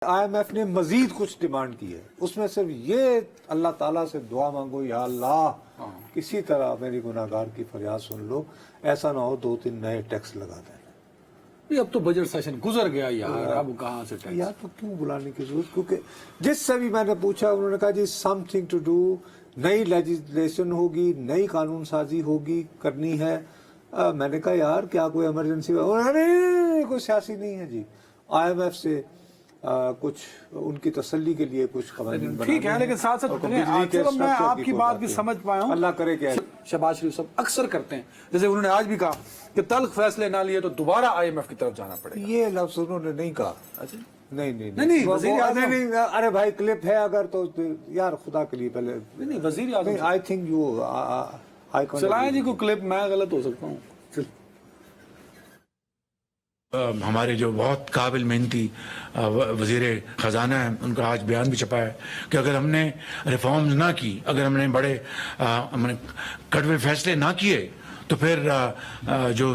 I am F نے مزید کچھ ڈیمانڈ کی ہے، اس میں صرف یہ اللہ تعالیٰ سے دعا مانگو، یا اللہ کسی طرح میری گناہگار کی فریاد سن لو، ایسا نہ ہو 2-3 نئے ٹیکس لگا دیں۔ اب تو بجٹ سیشن گزر گیا یار، اب کہاں سے ٹیکس؟ یار تو کیوں بلانے کی ضرورت؟ کیونکہ جس سے بھی میں نے پوچھا انہوں نے کہا جی سم تھنگ ٹو ڈو، نئی لیجسلیشن ہوگی، نئی قانون سازی ہوگی، کرنی ہے۔ میں نے کہا یار کیا کوئی ایمرجنسی؟ نہیں کوئی سیاسی نہیں ہے جی، آئی ایم ایف سے کچھ ان کی تسلی کے لیے کچھ قوانین بنانے ٹھیک ہے، لیکن ساتھ ساتھ میں آپ کی بات بھی سمجھ پایا ہوں۔ اللہ کرے کہ شہباز شریف صاحب اکثر کرتے ہیں، جیسے انہوں نے آج بھی کہا کہ تلخ فیصلے نہ لیے تو دوبارہ آئی ایم ایف کی طرف جانا پڑے گا۔ یہ لفظ انہوں نے نہیں کہا۔ نہیں وزیر اعظم، ارے بھائی کلپ ہے اگر تو یار خدا کے لیے پہلے نہیں وزیر اعظم آئی تھنک یو چلائیں جی کوئی کلپ، میں غلط ہو سکتا ہوں۔ ہمارے جو بہت قابل محنتی وزیر خزانہ ہیں، ان کا آج بیان بھی چھپا ہے کہ اگر ہم نے ریفارمز نہ کی، اگر ہم نے بڑے کڑوے فیصلے نہ کیے تو پھر جو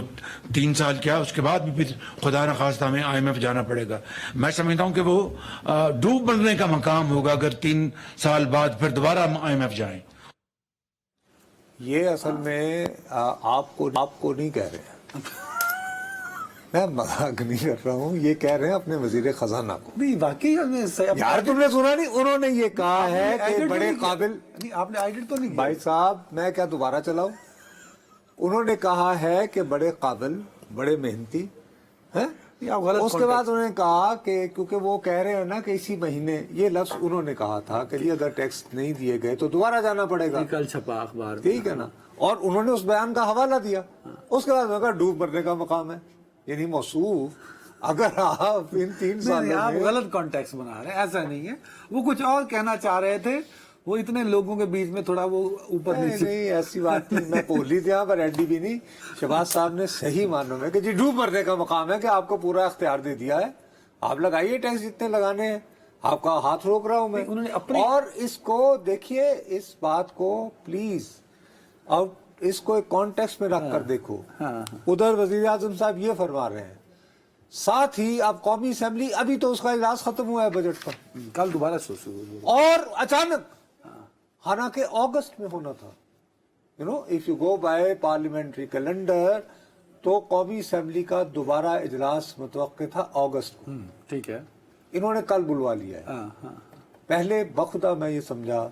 3 سال کیا اس کے بعد بھی پھر خدا نخواستہ ہمیں آئی ایم ایف جانا پڑے گا۔ میں سمجھتا ہوں کہ وہ ڈوب مرنے کا مقام ہوگا اگر 3 سال بعد پھر دوبارہ ہم آئی ایم ایف جائیں۔ یہ اصل میں آپ کو نہیں کہہ رہے ہیں، میں مذاق نہیں کر رہا ہوں، یہ کہہ رہے ہیں اپنے وزیر خزانہ کو۔ نہیں واقعی یار تم نے سنا نہیں، انہوں نے یہ کہا ہے کہ بڑے قابل، آپ نے آئیڈیٹ تو نہیں کیا بھائی صاحب میں کیا دوبارہ چلاؤں؟ انہوں نے کہا ہے کہ بڑے قابل، بڑے محنتی ہیں۔ اس کے بعد انہوں نے کہا کہ کیونکہ وہ کہہ رہے ہیں نا کہ اسی مہینے، یہ لفظ انہوں نے کہا تھا کہ یہ اگر ٹیکس نہیں دیے گئے تو دوبارہ جانا پڑے گا، کل چھپا اخبار، ٹھیک ہے نا؟ اور انہوں نے اس بیان کا حوالہ دیا، اس کے بعد انہوں نے کہا ڈوب مرنے کا مقام ہے۔ یعنی موصوف اگر آپ ان 3 سالوں آپ میں غلط کانٹیکسٹ بنا رہے ہیں، ایسا نہیں ہے، وہ کچھ اور کہنا چاہ رہے تھے، وہ اتنے لوگوں کے بیچ میں تھوڑا وہ اوپر نیچے۔ نہیں ایسی بات نہیں، میں پولی تھا پر ایڈی بھی نہیں۔ شہباز صاحب نے صحیح معنوں میں کہ جی ڈوب مرنے کا مقام ہے کہ آپ کو پورا اختیار دے دیا ہے، آپ لگائیے ٹیکس جتنے لگانے ہیں، آپ کا ہاتھ روک رہا ہوں میں۔ انہوں نے اپنی اور اس کو دیکھیے، اس بات کو پلیز اس کو ایک کانٹیکسٹ میں رکھ کر دیکھو۔ ادھر وزیر اعظم صاحب یہ فرما رہے ہیں، ساتھ ہی اب قومی اسمبلی، ابھی تو اس کا اجلاس ختم ہوا ہے بجٹ کا، کل دوبارہ اور اچانک، حالانکہ اگست میں ہونا تھا، if you go by parliamentary calendar تو قومی اسمبلی کا دوبارہ اجلاس متوقع تھا اگست کو، ٹھیک ہے، انہوں نے کل بلوا لیا ہے۔ پہلے بخدا میں یہ سمجھا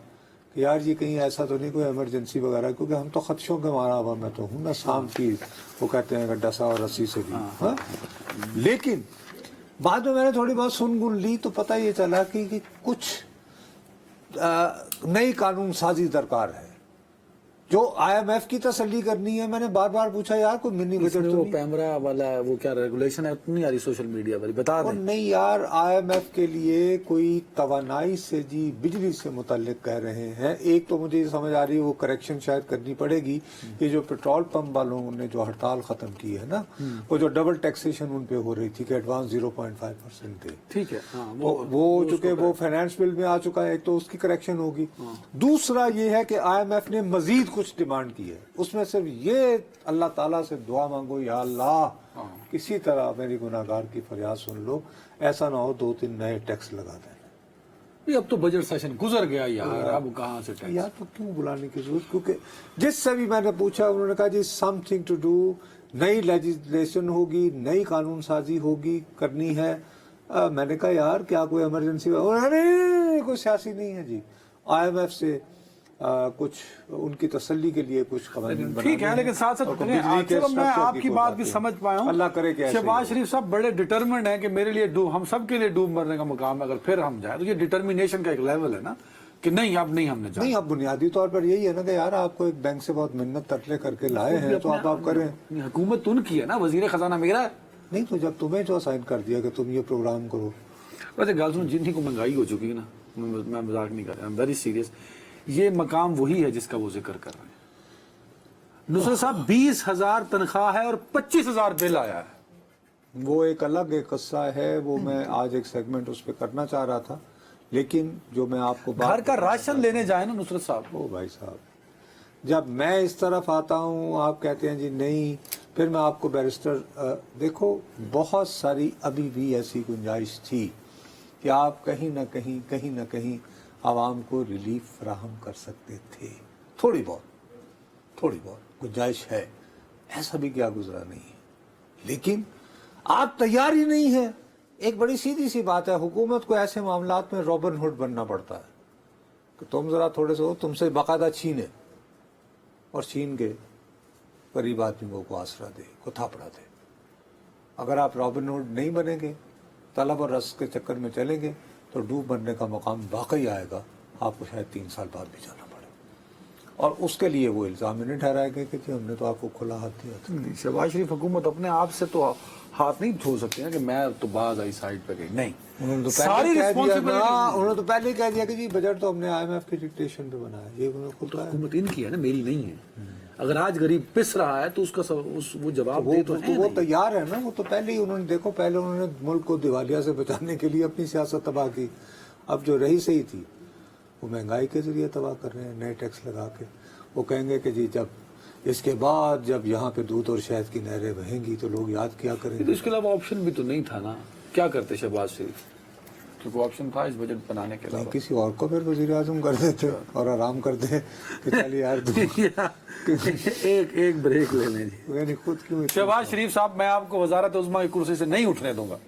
کہ یار یہ کہیں ایسا تو نہیں کوئی ایمرجنسی وغیرہ، کیونکہ ہم تو خدشوں کے مارا ہوا، میں تو ہوں نا سام کی، وہ کہتے ہیں کہ ڈسا اور رسی سے بھی۔ لیکن بعد میں نے تھوڑی بہت سن گن لی تو پتہ یہ چلا کہ کچھ نئی قانون سازی درکار ہے جو آئی ایم ایف کی تسلی کرنی ہے۔ میں نے بار بار پوچھا یار کوئی منی بجٹ تو وہ پیمرا والا وہ کیا ریگولیشن ہے، نہیں آ رہی سوشل میڈیا پر، بتا دیں۔ نہیں یار، آئی ایم ایف کے لیے کوئی توانائی سے جی بجلی سے متعلق کہہ رہے ہیں۔ ایک تو مجھے سمجھ آ رہی ہے وہ کریکشن شاید کرنی پڑے گی کہ جو پیٹرول پمپ والوں نے جو ہڑتال ختم کی ہے نا، وہ جو ڈبل ٹیکسیشن ان پہ ہو رہی تھی کہ ایڈوانس 0.5% دے، ٹھیک ہے، وہ چونکہ وہ فائنانس بل میں آ چکا ہے، ایک تو اس کی کریکشن ہوگی۔ دوسرا یہ ہے کہ آئی ایم ایف نے مزید کچھ ڈیمانڈ کی ہے، اس میں صرف یہ اللہ تعالیٰ سے دعا مانگو، یا اللہ کسی طرح میری گناہگار کی فریاد سن لو، ایسا نہ ہو 2-3 نئے ٹیکس لگا دیں۔ اب تو بجٹ سیشن گزر گیا یار، اب کہاں سے ٹیکس؟ یار تو کیوں بلانے کی ضرورت؟ کیونکہ جس سے بھی میں نے پوچھا انہوں نے کہا جی سم تھنگ ٹو ڈو، نئی لیجسلیشن ہوگی، نئی قانون سازی ہوگی، کرنی ہے۔ میں نے کہا یار کیا کوئی ایمرجنسی؟ نہیں کوئی سیاسی نہیں ہے جی، آئی ایم ایف سے کچھ ان کی تسلی کے لیے کچھ قوانین بنانے ہیں۔ ٹھیک ہے، لیکن ساتھ ساتھ میں آپ کی بات بھی سمجھ پایا ہوں۔ اللہ کرے کہ شہباز شریف صاحب بڑے ڈٹرمنڈ ہیں کہ میرے لیے ہم سب کے لیے ڈوب مرنے کا مقام ہے، اگر پھر ہم جائیں تو یہ ڈٹرمنیشن کا ایک لیول ہے نا کہ نہیں اب نہیں ہم نے جانا۔ نہیں، اب بنیادی طور پر یہی ہے نا کہ یار آپ کو ایک بینک سے بہت منت ترلے کر کے لائے ہیں تو آپ کریں۔ حکومت ان کی ہے نا، وزیر خزانہ میرا ہے۔ نہیں تو جب تمہیں جو اسائن کر دیا کہ تم یہ پروگرام کرو۔ ویسے گال سن، جن کو مہنگائی ہو چکی ہے نا، میں مذاق نہیں کر رہا، ویری سیریس، یہ مقام وہی ہے جس کا وہ ذکر کر رہے ہیں۔ نصرت صاحب 20,000 تنخواہ ہے اور 25,000 بل آیا ہے۔ وہ ایک الگ ایک قصہ ہے، وہ میں آج ایک سیگمنٹ اس پہ کرنا چاہ رہا تھا، لیکن جو میں آپ کو گھر کا راشن لینے جائیں نا نصرت صاحب، او بھائی صاحب، جب میں اس طرف آتا ہوں آپ کہتے ہیں جی نہیں، پھر میں آپ کو بیرسٹر دیکھو بہت ساری ابھی بھی ایسی گنجائش تھی کہ آپ کہیں نہ کہیں عوام کو ریلیف فراہم کر سکتے تھے. تھوڑی بہت گنجائش ہے، ایسا بھی کیا گزرا نہیں ہے. لیکن آپ تیار ہی نہیں ہیں. ایک بڑی سیدھی سی بات ہے، حکومت کو ایسے معاملات میں رابن ہوڈ بننا پڑتا ہے کہ تم ذرا تھوڑے سے ہو، تم سے باقاعدہ چھینے اور چھین کے غریب آدمیوں کو آسرا دے، کو تھاپڑا دے. اگر آپ رابن ہوڈ نہیں بنیں گے، طلب اور رزق کے چکر میں چلیں گے تو ڈوب بننے کا مقام واقعی آئے گا. آپ کو شاید 3 سال بعد بھی جانا پڑے، اور اس کے لیے وہ الزام نہیں ٹھہرائے گا کہ ہم نے تو آپ کو کھلا ہاتھ دیا تھا. شہباز شریف حکومت اپنے آپ سے تو ہاتھ نہیں دھو سکتے نا کہ میں تو باز آئی سائڈ پہ گئی. نہیں، انہوں نے تو ساری پہلے کہہ دیا نا، responsibility- انہوں نے تو پہلے ہی کہہ دیا کہ جی بجٹ تو ہم نے IMF کے ڈکٹیشن پہ بنایا. یہ انہوں نے خود تو کہا ہے. حکومت ان کی ہے نا، میری نہیں ہے. اگر آج غریب پس رہا ہے تو اس کا وہ جواب دے تو ہے وہ نہیں. تیار ہے نا. وہ تو پہلے ہی انہوں نے دیکھو، پہلے انہوں نے ملک کو دیوالیہ سے بچانے کے لیے اپنی سیاست تباہ کی. اب جو رہی صحیح تھی وہ مہنگائی کے ذریعے تباہ کر رہے ہیں، نئے ٹیکس لگا کے. وہ کہیں گے کہ جی جب اس کے بعد جب یہاں پہ دودھ اور شہد کی نہریں بہیں گی تو لوگ یاد کیا کریں تو گے. اس کے علاوہ آپشن بھی تو نہیں تھا نا. کیا کرتے شہباز شریف؟ کیونکہ آپشن تھا اس بجٹ بنانے کے علاوہ. کسی اور کو پھر وزیر اعظم کر دیتے اور آرام کرتے کہ چل یار ایک بریک لے لیں جی. یعنی خود کیوں شہباز شریف صاحب، میں آپ کو وزارت عظمیٰ کی کرسی سے نہیں اٹھنے دوں گا.